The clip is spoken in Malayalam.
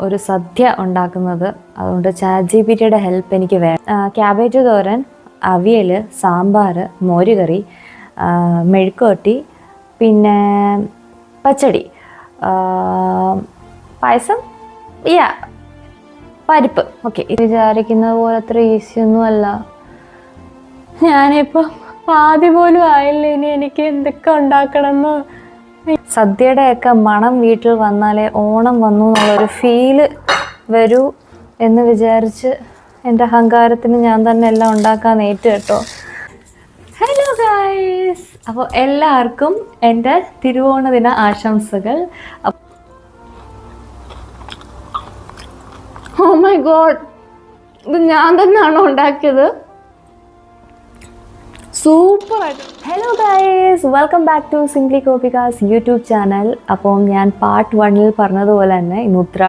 ഒരു സദ്യ ഉണ്ടാക്കുന്നത്. അതുകൊണ്ട് ChatGPTയുടെ ഹെൽപ്പ് എനിക്ക് വേണം. ക്യാബേജ് തോരൻ, അവിയൽ, സാമ്പാർ, മോരുകറി, മെഴുക്കുവരട്ടി, പിന്നെ പച്ചടി, പായസം, പരിപ്പ്. ഓക്കെ, വിചാരിക്കുന്നത് പോലെ അത്ര ഈസിയൊന്നുമല്ല. ഞാനിപ്പോൾ പാതി പോലും ആയില്ല, ഇനി എനിക്ക് എന്തൊക്കെ ഉണ്ടാക്കണമെന്ന്. സദ്യയുടെയൊക്കെ മണം വീട്ടിൽ വന്നാലേ ഓണം വന്നു എന്നുള്ളൊരു ഫീല് വരൂ എന്ന് വിചാരിച്ച് എൻ്റെ അഹങ്കാരത്തിന് ഞാൻ തന്നെ എല്ലാം ഉണ്ടാക്കാൻ ഏറ്റു കേട്ടോ. ഹലോ ഗൈസ്, അപ്പോൾ എല്ലാവർക്കും എൻ്റെ തിരുവോണ ദിന ആശംസകൾ. ഓ മൈ ഗോഡ്, ഇത് ഞാൻ തന്നെയാണോ ഉണ്ടാക്കിയത്? സൂപ്പറായിട്ട്. Hello guys, welcome back to simply copycats YouTube channel. അപ്പം ഞാൻ പാർട്ട് 1 പറഞ്ഞതുപോലെ തന്നെ ഇന്ന്